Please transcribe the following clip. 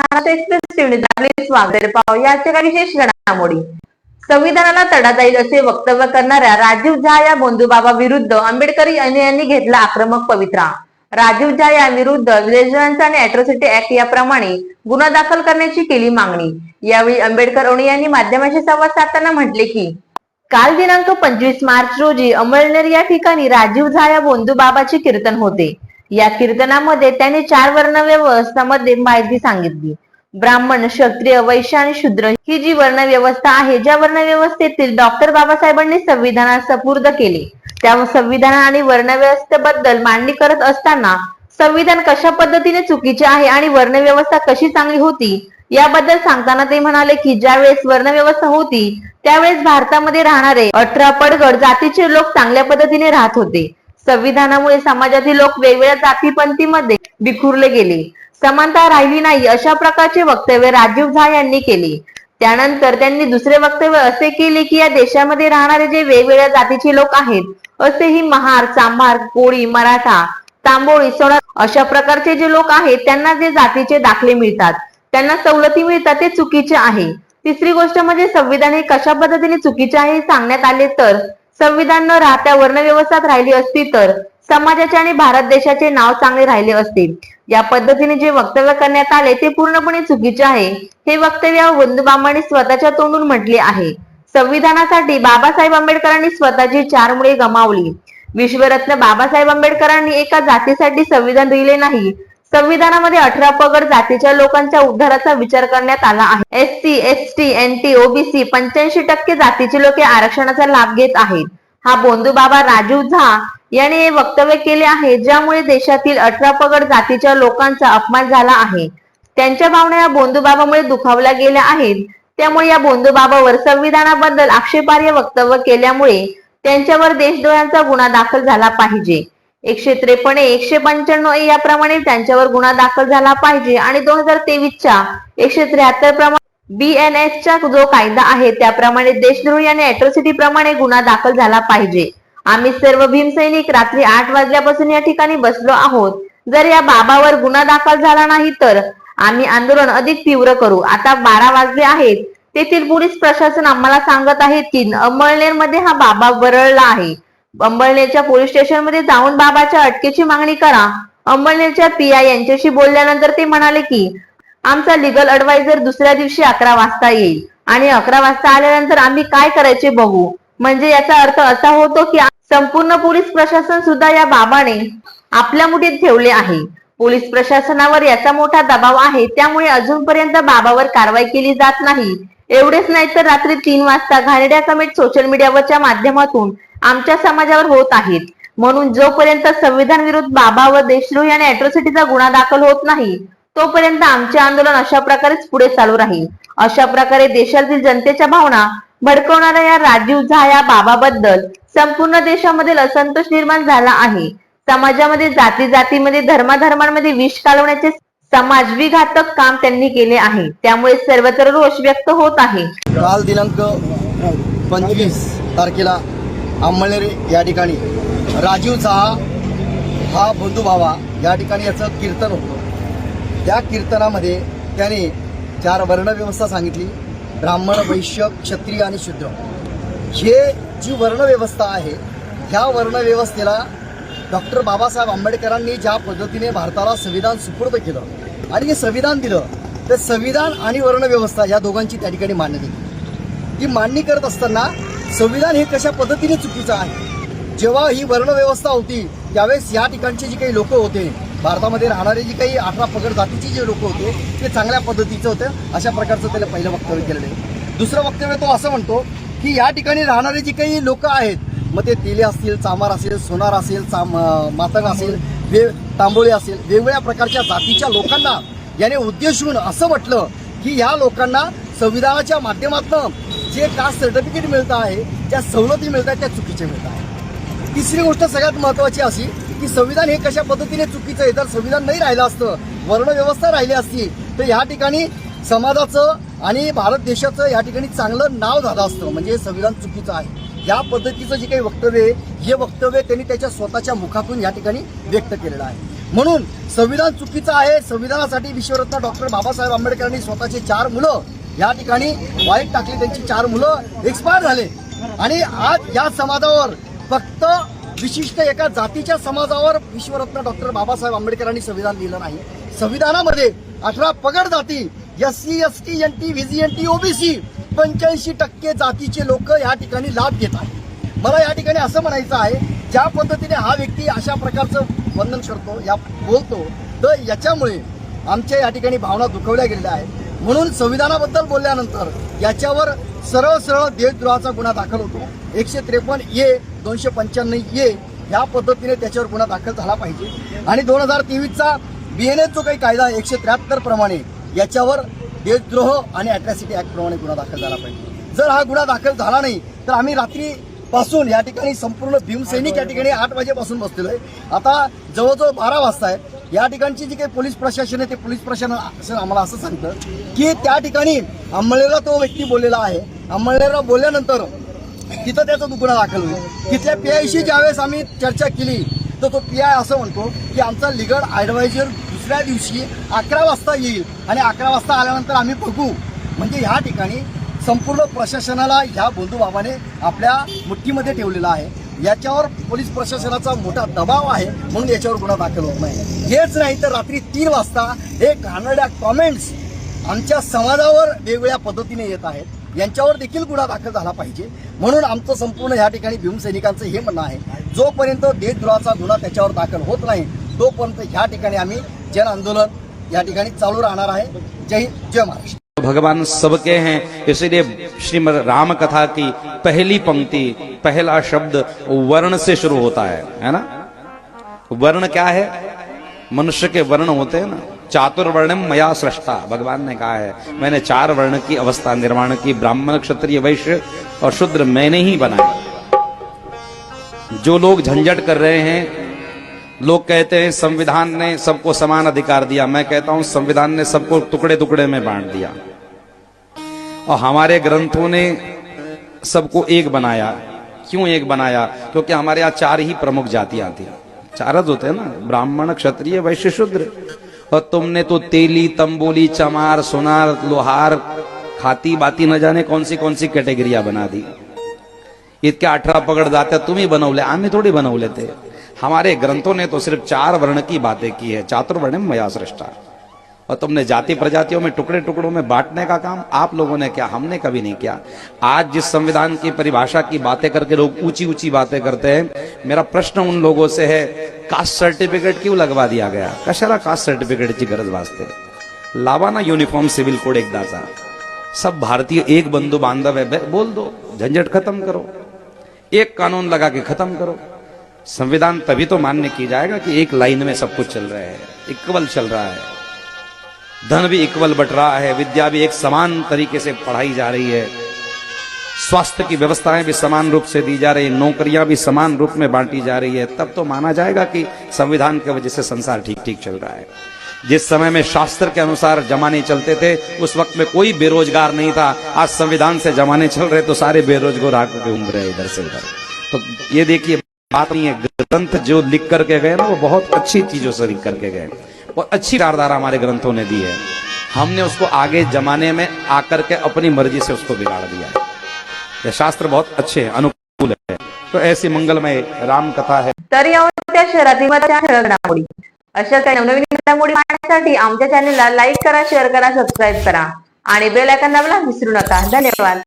Maharashtra express टीव्हीत आपले स्वागत. पाहूया आजच्या काही विशेष घडामोडी. संविधानाला तडा जाईल असे वक्तव्य करणाऱ्या राजीव झा या बंधुबाबा विरुद्ध आंबेडकरी यांनी घेतला आक्रमक पवित्रा. राजीव झा या विरुद्ध विलेजरन्स आणि अॅट्रॉसिटी ऍक्ट याप्रमाणे गुन्हा दाखल करण्याची केली मागणी. यावेळी आंबेडकर यांनी माध्यमांशी संवाद साधताना म्हटले की काल दिनांक 25 मार्च रोजी अमळनेर या ठिकाणी राजीव झा या बंधुबाबाचे कीर्तन होते. या कीर्तनामध्ये त्यांनी 4 वर्ण व्यवस्थांमध्ये माहिती सांगितली. ब्राह्मण, क्षत्रिय, वैश्य आणि शूद्र ही जी वर्ण व्यवस्था आहे, ज्या वर्ण व्यवस्थेतील डॉक्टर बाबासाहेबांनी संविधानात सुपूर्द केले, त्या संविधान आणि वर्ण व्यवस्थेबद्दल मांडणी करत असताना संविधान कशा पद्धतीने चुकीचे आहे आणि वर्ण व्यवस्था कशी चांगली होती याबद्दल सांगताना ते म्हणाले की ज्यावेळेस वर्ण व्यवस्था होती त्यावेळेस भारतामध्ये राहणारे 18 पडगड जातीचे लोक चांगल्या पद्धतीने राहत होते. संविधानामुळे समाजातील लोक वेगवेगळ्या जातीपंथीमध्ये विखुरले गेले, समानता राहिली नाही, अशा प्रकारचे वक्तव्य राजीव झा यांनी केले. त्यानंतर त्यांनी दुसरे वक्तव्य असे केले की या देशामध्ये राहणारे जे वेगवेगळ्या जातीचे लोक आहेत, असेही महार, चांभार, कोळी, मराठा, तांबोळी, सोनार अशा प्रकारचे जे लोक आहेत त्यांना जे जातीचे दाखले मिळतात, त्यांना सवलती मिळतात, ते चुकीचे आहे. तिसरी गोष्ट म्हणजे संविधान हे कशा पद्धतीने चुकीचे आहे सांगण्यात आले तर संविधान न राहत्या वर्ण व्यवस्थेत राहिली असती तर समाजाचे आणि भारत देशाचे नाव चांगले राहिले असते. या पद्धतीने जे वक्तव्य करण्यात आले ते पूर्णपणे चुकीचे आहे. हे वक्तव्य बंधुबाबांनी स्वतःच्या तोंडून म्हटले आहे. संविधानासाठी बाबासाहेब आंबेडकरांनी स्वतःची 4 मुळे गमावली. विश्वरत्न बाबासाहेब आंबेडकरांनी एका जातीसाठी संविधान लिहिले नाही. संविधानामध्ये 18 पगड जातीच्या लोकांच्या उद्धाराचा विचार करण्यात आला आहे. एससी, एसटी, एनटी, ओबीसी 85% जातीचे लोक या आरक्षणाचा लाभ घेत आहेत. हा बंधुबाबा राजीव झा यांनी हे वक्तव्य केले आहे, ज्यामुळे देशातील 18 पगड जातीच्या लोकांचा अपमान झाला आहे. त्यांच्या भावना या बंधुबाबामुळे दुखावल्या गेल्या आहेत. त्यामुळे या बंधुबाबावर संविधानाबद्दल आक्षेपार्ह वक्तव्य केल्यामुळे त्यांच्यावर देशद्रोहाचा गुन्हा दाखल झाला पाहिजे. 153, 195 याप्रमाणे त्यांच्यावर गुन्हा दाखल झाला पाहिजे आणि 2023 च्या 173 प्रमाणे BNS चा जो कायदा आहे त्याप्रमाणे देशद्रोही आणि अॅट्रॉसिटी प्रमाणे गुन्हा दाखल झाला पाहिजे. आम्ही सर्व भीमसैनिक रात्री 8 वाजल्यापासून या ठिकाणी बसलो आहोत. जर या बाबावर गुन्हा दाखल झाला नाही तर आम्ही आंदोलन अधिक तीव्र करू. आता 12 वाजले आहेत. तेथील पोलीस प्रशासन आम्हाला सांगत आहेत की अंमळनेर मध्ये हा बाबा बरळला आहे. अंमळनेरच्या पोलीस स्टेशन मध्ये जाऊन बाबाच्या अटकेची मागणी करा. अंमळनेरच्या PI यांच्याशी बोलल्यानंतर ते म्हणाले की आमचा लीगल ऍडवायझर दुसऱ्या दिवशी 11 वाजता येईल आणि 11 वाजता आल्यानंतर आम्ही काय करायचे बघू. म्हणजे याचा अर्थ असा होतो की संपूर्ण पोलीस प्रशासन सुद्धा या बाबाने आपल्या मुठीत ठेवले आहे. पोलीस प्रशासनावर याचा मोठा दबाव आहे. त्यामुळे अजूनपर्यंत बाबावर कारवाई केली जात नाही. एवढेच नाही तर रात्री 3 वाजता घाणेरड्या कमेंट सोशल मीडियावरच्या माध्यमातून आमच्या समाजावर होत आहेत. म्हणून जोपर्यंत संविधान विरुद्ध बाबा व देशद्रोही आणि अॅट्रॉसिटीचा गुन्हा दाखल होत नाही तोपर्यंत आमचे आंदोलन अशा प्रकारेच पुढे चालू राहील. अशा प्रकारे देशातील जनतेच्या भावना भडकवणाऱ्या या राजीव झा या बाबाबद्दल संपूर्ण देशामध्ये असंतोष निर्माण झाला आहे. समाजामध्ये जातीमध्ये धर्माधर्मांमध्ये विष कालवण्याचे समाजविघातक काम त्यांनी केले आहे. त्यामुळे सर्वत्र रोष व्यक्त होत आहे. काल दिनांक 25 तारखेला अंमळनेर या ठिकाणी राजीव झा हा बंधुबाबा या ठिकाणी याचं कीर्तन होतं. त्या कीर्तनामध्ये त्याने 4 वर्ण व्यवस्था सांगितली. ब्राह्मण, वैश्य, क्षत्रिय आणि शूद्र हे जी वर्ण व्यवस्था आहे ह्या वर्ण व्यवस्थेला डॉक्टर बाबासाहेब आंबेडकरांनी ज्या पद्धतीने भारताला संविधान सुपूर्द केलं आणि हे संविधान दिलं, तर संविधान आणि वर्ण व्यवस्था या दोघांची त्या ठिकाणी मान्यता दिली. ती मांडणी करत असताना संविधान हे कशा पद्धतीने चुकीचं आहे. जेव्हा ही वर्ण व्यवस्था होती त्यावेळेस या ठिकाणचे जे काही लोक होते, भारतामध्ये राहणारे जी काही 18 पगड जातीचे जे लोक होते ते चांगल्या पद्धतीचं होतं. अशा प्रकारचं त्याला पहिलं वक्तव्य केलेलं आहे. दुसरं वक्तव्य तो असं म्हणतो की या ठिकाणी राहणारे जे काही लोक आहेत, मग ते तेले असतील, चामार असेल, सोनार असेल, मातंग असेल, तांबोळी असेल, वेगवेगळ्या प्रकारच्या जातीच्या लोकांना याने उद्देशून असं म्हटलं की या लोकांना संविधानाच्या माध्यमातून जे कास्ट सर्टिफिकेट मिळतं आहे, ज्या सवलती मिळत आहेत त्या चुकीच्या मिळत आहेत. तिसरी गोष्ट सगळ्यात महत्त्वाची अशी की संविधान हे कशा पद्धतीने चुकीचं आहे. जर संविधान नाही राहिलं असतं, वर्ण व्यवस्था राहिली असती तर या ठिकाणी समाजाचं आणि भारत देशाचं या ठिकाणी चांगलं नाव झालं असतं. म्हणजे संविधान चुकीचं आहे. या पद्धतीचं जे काही वक्तव्य आहे हे वक्तव्य त्यांनी त्याच्या स्वतःच्या मुखातून या ठिकाणी व्यक्त केलेलं आहे. म्हणून संविधान चुकीचं आहे. संविधानासाठी विश्वरत्न डॉक्टर बाबासाहेब आंबेडकरांनी स्वतःचे 4 मुलं या ठिकाणी वाईट टाकली. त्यांची 4 मुलं एक्सपायर झाले आणि आज या समाजावर फक्त विशिष्ट एका जातीच्या समाजावर विश्वरत्न डॉक्टर बाबासाहेब आंबेडकरांनी संविधान लिहिलं नाही. संविधानामध्ये 18 पगड जाती SC ST NT VGNT OBC 85% जातीचे लोक या ठिकाणी लाभ घेत आहेत. मला या ठिकाणी असं म्हणायचं आहे, ज्या पद्धतीने हा व्यक्ती अशा प्रकारचं वर्णन करतो या बोलतो तर याच्यामुळे आमच्या या ठिकाणी भावना दुखवल्या गेलेल्या आहेत. म्हणून संविधानाबद्दल बोलल्यानंतर याच्यावर सरळ सरळ देशद्रोहाचा गुन्हा दाखल होतो. 153A 295A या पद्धतीने त्याच्यावर गुन्हा दाखल झाला पाहिजे आणि 2023चा BNS जो काही कायदा 173 प्रमाणे याच्यावर देशद्रोह आणि अॅट्रॉसिटी ऍक्ट प्रमाणे गुन्हा दाखल झाला पाहिजे. जर हा गुन्हा दाखल झाला नाही तर आम्ही रात्रीपासून या ठिकाणी संपूर्ण भीमसैनिक या ठिकाणी 8 वाजेपासून बसलेलो आहे. आता जवळजवळ 12 वाजता आहे. या ठिकाणची जी काही पोलीस प्रशासन आहे ते पोलीस प्रशासन आम्हाला असं सांगतं की त्या ठिकाणी अंमळनेरला तो व्यक्ती बोललेला आहे. अंमळनेरला बोलल्यानंतर तिथं त्याचा गुन्हा दाखल होईल. तिथल्या PIशी ज्यावेळेस आम्ही चर्चा केली तर तो PI असं म्हणतो की आमचा लीगल ॲडवायझर दुसऱ्या दिवशी 11 वाजता येईल आणि 11 वाजता आल्यानंतर आम्ही बघू. म्हणजे ह्या ठिकाणी संपूर्ण प्रशासनाला ह्या बंधुबाबाने आपल्या मुठ्ठीमध्ये ठेवलेला आहे. याच्यावर पोलीस प्रशासनाचा मोठा दबाव आहे म्हणून याच्यावर गुन्हा दाखल होत नाही. हेच नाही तर रात्री 3 वाजता हे घाणेरड्या कॉमेंट्स आमच्या समाजावर वेगवेगळ्या पद्धतीने येत आहेत. यांच्यावर देखील गुन्हा दाखल झाला पाहिजे. म्हणून आमचं संपूर्ण या ठिकाणी भीमसैनिकांचं हे म्हणणं आहे, जोपर्यंत देशद्रोहाचा गुन्हा त्याच्यावर दाखल होत नाही तोपर्यंत ह्या ठिकाणी आम्ही जन आंदोलन या ठिकाणी चालू राहणार आहे. जय हिंद, जय महाराष्ट्र. भगवान सबके हैं, इसलिए श्रीमद् राम कथा की पहली पंक्ति, पहला शब्द वर्ण से शुरू होता है ना. वर्ण क्या है? मनुष्य के वर्ण होते हैं ना. चातुर्वर्णम मया सृष्टा, भगवान ने कहा है मैंने 4 वर्ण की अवस्था निर्माण की. ब्राह्मण, क्षत्रिय, वैश्य और शूद्र मैंने ही बनाए. जो लोग झंझट कर रहे हैं, लोग कहते हैं संविधान ने सबको समान अधिकार दिया. मैं कहता हूं संविधान ने सबको टुकड़े टुकड़े में बांट दिया और हमारे ग्रंथों ने सबको एक बनाया. क्यों एक बनाया? क्योंकि हमारे यहाँ 4 ही प्रमुख जातियां थी. 4 होते हैं ना, ब्राह्मण, क्षत्रिय, वैश्य, शूद्र. और तुमने तो तेली, तंबोली, चमार, सोनार, लोहार, खाती बाती न जाने कौन सी कॅटेगरिया बना दी. इतक्या 18 पगड जात्या तुम्ही बनवले, आम्ही थोडी बनवले थे. हमारे ग्रंथों ने तो सिर्फ 4 वर्ण की बातें की है. चातुर्वर्णम मया सृष्टा. और तुमने जाति प्रजातियों में टुकड़े टुकड़ों में बांटने का काम आप लोगों ने किया, हमने कभी नहीं किया. आज जिस संविधान की परिभाषा की बातें करके लोग ऊंची ऊंची बातें करते हैं, मेरा प्रश्न उन लोगों से है, कास्ट सर्टिफिकेट क्यों लगवा दिया गया? कशाला कास्ट सर्टिफिकेटची गरज भासते? लावा ना युनिफॉर्म सिव्हिल कोड एकदाचा. सब भारतीय एक बंधु बांधव है, बोल दो, झंझट खत्म करो. एक कानून लगा के खत्म करो. संविधान तभी तो मान्य की जाएगा कि एक लाइन में सब कुछ चल रहा है, इक्वल चल रहा है. धन भी इक्वल बट रहा है, विद्या भी एक समान तरीके से पढ़ाई जा रही है, स्वास्थ्य की व्यवस्थाएं भी समान रूप से दी जा रही है, नौकरियां भी समान रूप में बांटी जा रही है. तब तो माना जाएगा कि संविधान की वजह से संसार ठीक ठीक चल रहा है. जिस समय में शास्त्र के अनुसार जमाने चलते थे उस वक्त में कोई बेरोजगार नहीं था. आज संविधान से जमाने चल रहे तो सारे बेरोजगार आकर घूम रहे इधर से उधर. तो ये देखिए बात नहीं है. ग्रंथ जो लिख करके गए ना वो बहुत अच्छी चीजों से लिख करके गए और अच्छी विचारधारा हमारे ग्रंथों ने दी है. हमने उसको आगे जमाने में आकर के अपनी मर्जी से उसको बिगाड़ दिया है. ये शास्त्र बहुत अच्छे हैं, अनुकूल है. तो ऐसी मंगलमय राम कथा है. तर या होत्या शहरातील महत्त्वाच्या घडामोडी. अशा काही नवनवीन घडामोडी पाहण्यासाठी आमच्या चॅनलला लाईक करा, शेअर करा, सबस्क्राईब करा आणि बेल आयकॉन दाबायला विसरू नका. धन्यवाद.